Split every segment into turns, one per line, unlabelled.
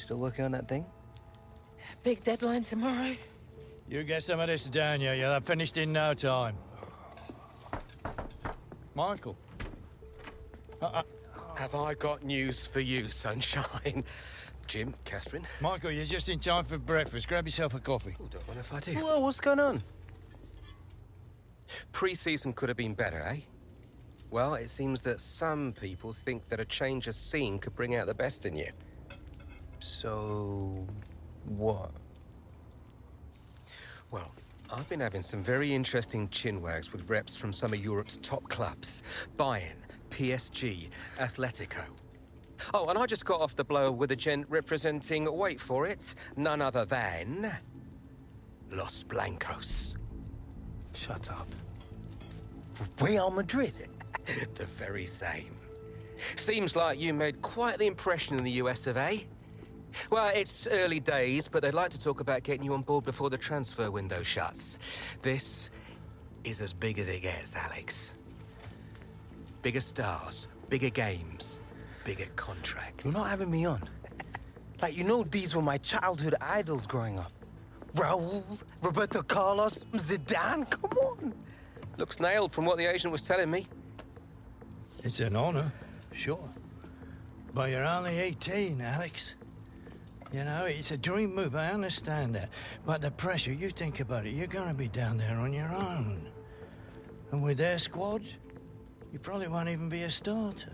still working on that thing?
Big deadline tomorrow.
You get some of this down, you'll have finished in no time. Michael.
Have I got news for you, sunshine? Jim, Catherine?
Michael, you're just in time for breakfast. Grab yourself a coffee.
Oh, don't mind if I do.
Well, what's going on?
Pre-season could have been better, eh? Well, it seems that some people think that a change of scene could bring out the best in you.
So... what?
Well, I've been having some very interesting chinwags with reps from some of Europe's top clubs. Bayern, PSG, Atletico. Oh, and I just got off the blow with a gent representing, wait for it, none other than... Los Blancos.
Shut up. Real Madrid?
The very same. Seems like you made quite the impression in the US of A. Well, it's early days, but they'd like to talk about getting you on board before the transfer window shuts. This is as big as it gets, Alex. Bigger stars, bigger games, bigger contracts.
You're not having me on. Like, you know these were my childhood idols growing up. Raul, Roberto Carlos, Zidane, come on.
Looks nailed from what the agent was telling me.
It's an honor, sure. But you're only 18, Alex. You know, it's a dream move, I understand that. But the pressure, you think about it, you're gonna be down there on your own. And with their squad, you probably won't even be a starter.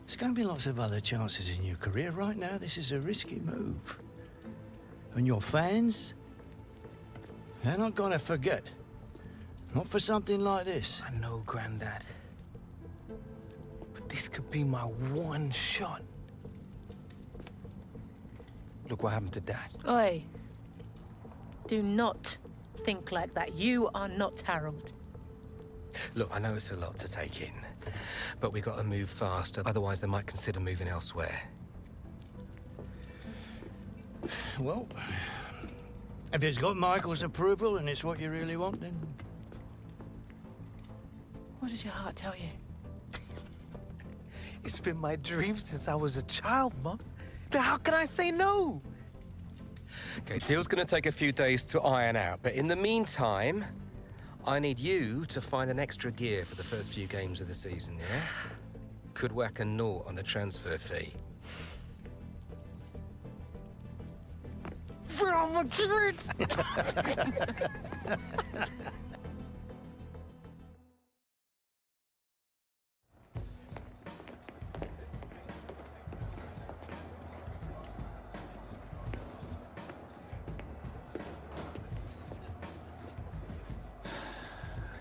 There's gonna be lots of other chances in your career. Right now, this is a risky move. And your fans, they're not gonna forget. Not for something like this.
I know, Grandad. But this could be my one shot. Look what happened to Dad.
Oi. Do not think like that. You are not Harold.
Look, I know it's a lot to take in, but we got to move fast, otherwise they might consider moving elsewhere.
Well, if it's got Michael's approval and it's what you really want, then...
What does your heart tell you?
It's been my dream since I was a child, Mum. Then how can I say no?
Okay, deal's gonna take a few days to iron out, but in the meantime, I need you to find an extra gear for the first few games of the season, yeah? Could whack a naught on the transfer fee.
Real Madrid!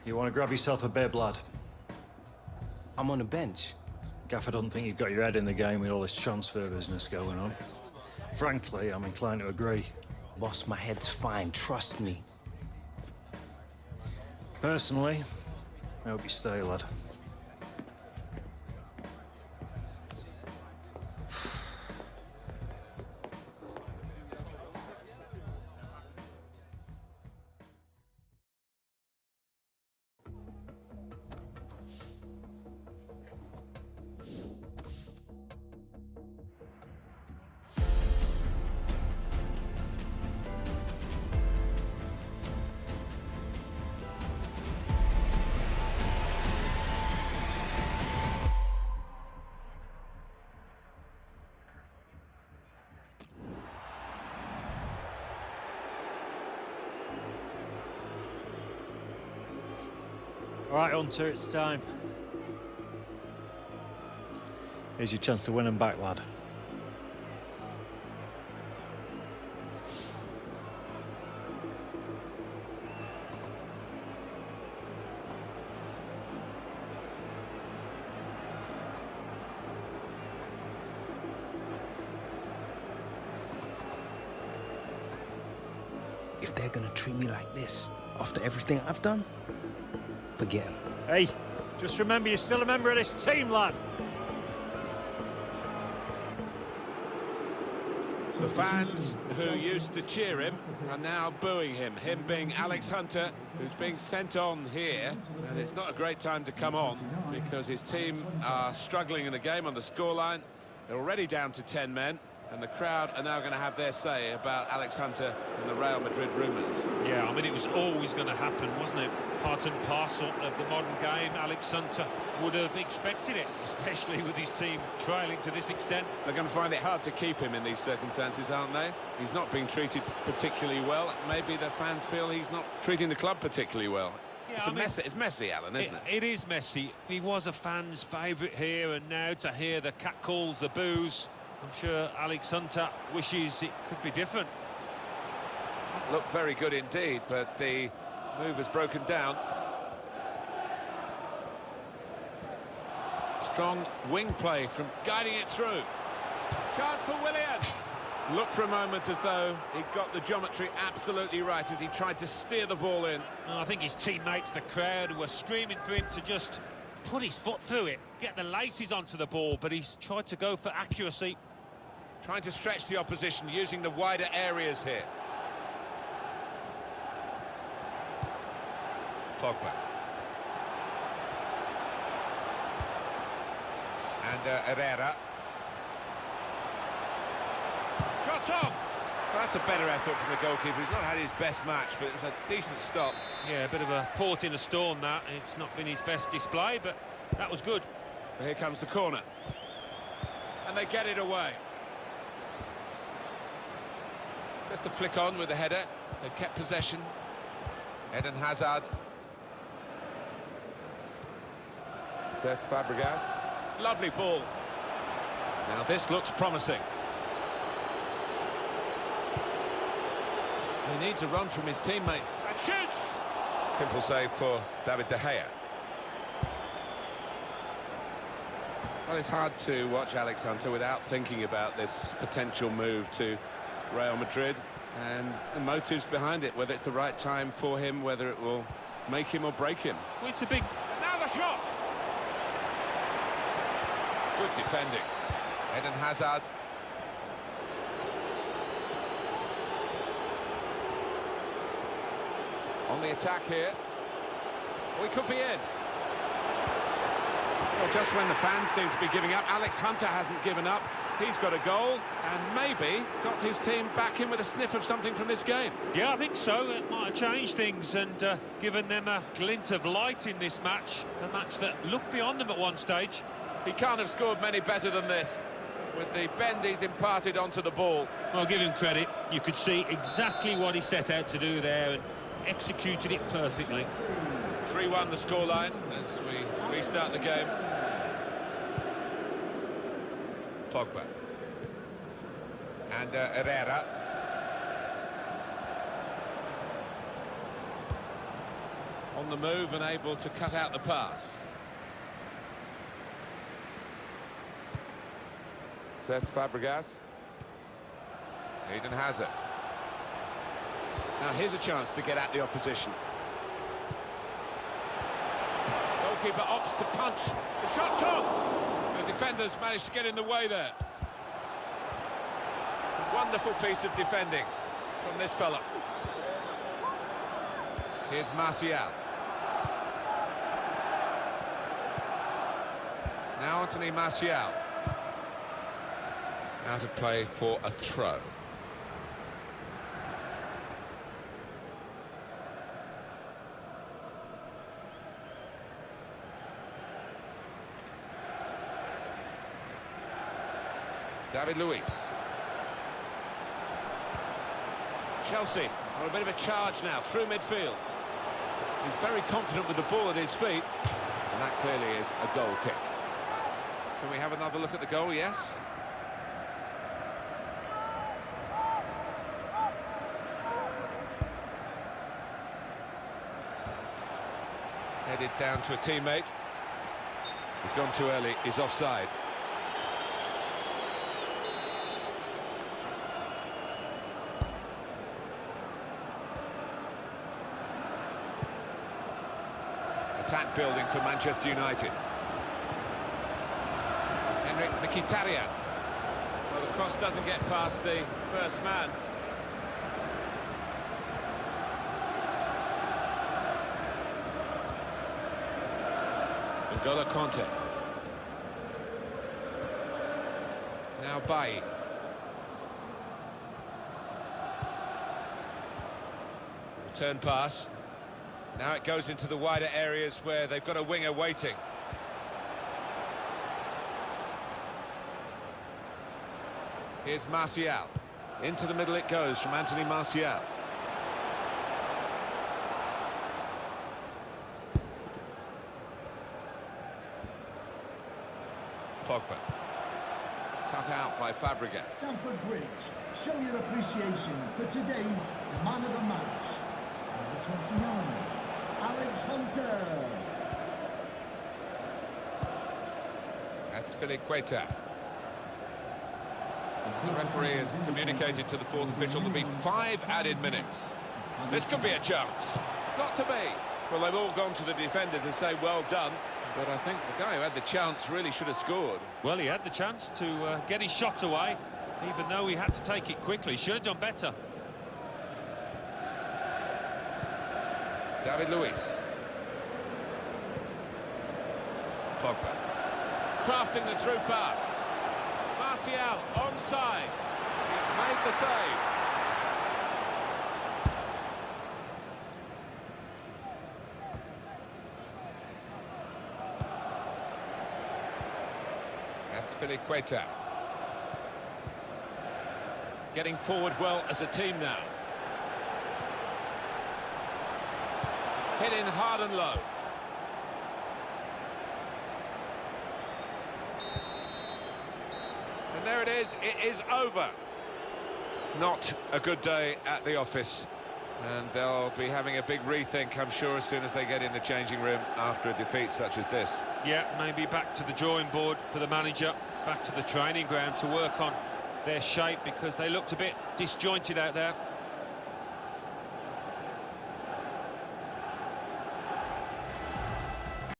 You want to grab yourself a bib, lad?
I'm on the bench.
Gaffer doesn't think you've got your head in the game with all this transfer business going on. Frankly, I'm inclined to agree.
Boss, my head's fine, trust me.
Personally, I hope you stay, lad. All right, Hunter, it's time. Here's your chance to win them back, lad.
If they're gonna treat me like this, after everything I've done, forget 'em.
Hey, just remember you're still a member of this team, lad.
The fans who used to cheer him are now booing him. Him being Alex Hunter, who's being sent on here. And it's not a great time to come on because his team are struggling in the game on the scoreline. They're already down to 10 men. And the crowd are now going to have their say about Alex Hunter and the Real Madrid rumours.
Yeah, I mean, it was always going to happen, wasn't it? Part and parcel of the modern game. Alex Hunter would have expected it, especially with his team trailing to this extent.
They're going to find it hard to keep him in these circumstances, aren't they? He's not being treated particularly well. Maybe the fans feel he's not treating the club particularly well.
Yeah,
It's messy, Alan, isn't it?
It is messy. He was a fan's favourite here, and now to hear the catcalls, the boos, I'm sure Alex Hunter wishes it could be different.
Looked very good indeed, but the move has broken down. Strong wing play from guiding it through. Chance for Willian. Looked for a moment as though he got the geometry absolutely right as he tried to steer the ball in.
Well, I think his teammates, the crowd, were screaming for him to just put his foot through it, get the laces onto the ball, but he's tried to go for accuracy.
Trying to stretch the opposition, using the wider areas here. Pogba. And Herrera. Shot on! That's a better effort from the goalkeeper. He's not had his best match, but it's a decent stop.
Yeah, a bit of a port in a storm, that. It's not been his best display, but that was good.
But here comes the corner. And they get it away. Just a flick on with the header. They've kept possession. Eden Hazard. Cesc Fabregas. Lovely ball. Now this looks promising. He needs a run from his teammate. And shoots! Simple save for David De Gea. Well, it's hard to watch Alex Hunter without thinking about this potential move to Real Madrid and the motives behind it, whether it's the right time for him, whether it will make him or break him.
Well, it's a big...
And now the shot! Good defending. Eden Hazard. On the attack here. We could be in. Well, just when the fans seem to be giving up, Alex Hunter hasn't given up. He's got a goal and maybe got his team back in with a sniff of something from this game.
Yeah, I think so. It might have changed things and given them a glint of light in this match. A match that looked beyond them at one stage.
He can't have scored many better than this, with the bend he's imparted onto the ball.
Well, give him credit. You could see exactly what he set out to do there and executed it perfectly.
3-1 the scoreline as we restart the game. Pogba. And Herrera. On the move and able to cut out the pass. Cesc Fabregas. Eden Hazard. Now here's a chance to get at the opposition. Goalkeeper opts to punch. The shot's on! The defenders managed to get in the way there. A wonderful piece of defending from this fella. Here's Martial. Now Anthony Martial. Out of play for a throw. David Luiz. Chelsea are a bit of a charge now through midfield. He's very confident with the ball at his feet, and that clearly is a goal kick. Can we have another look at the goal? Yes. Headed down to a teammate. He's gone too early. He's offside. Attack building for Manchester United. Henrik Mkhitaryan. Well, the cross doesn't get past the first man. N'Golo Kanté. Now Bailly. Turn pass. Now it goes into the wider areas where they've got a winger waiting. Here's Martial. Into the middle it goes from Anthony Martial. Pogba. Cut out by Fabregas.
Stamford Bridge, show your appreciation for today's man of the match. Number 29, Alex Hunter.
That's Filiqueta. The referee has communicated to the fourth official there'll be 5 added minutes. This could be a chance. Got to be. Well, they've all gone to the defender to say well done, but I think the guy who had the chance really should have scored.
Well, he had the chance to get his shot away, even though he had to take it quickly. Should have done better.
David Luiz. Pogba. Crafting the through pass. Martial onside. He's made the save. That's Filiqueta. Getting forward well as a team now. Hit in hard and low. And there it is over. Not a good day at the office. And they'll be having a big rethink, I'm sure, as soon as they get in the changing room after a defeat such as this.
Yeah, maybe back to the drawing board for the manager, back to the training ground to work on their shape, because they looked a bit disjointed out there.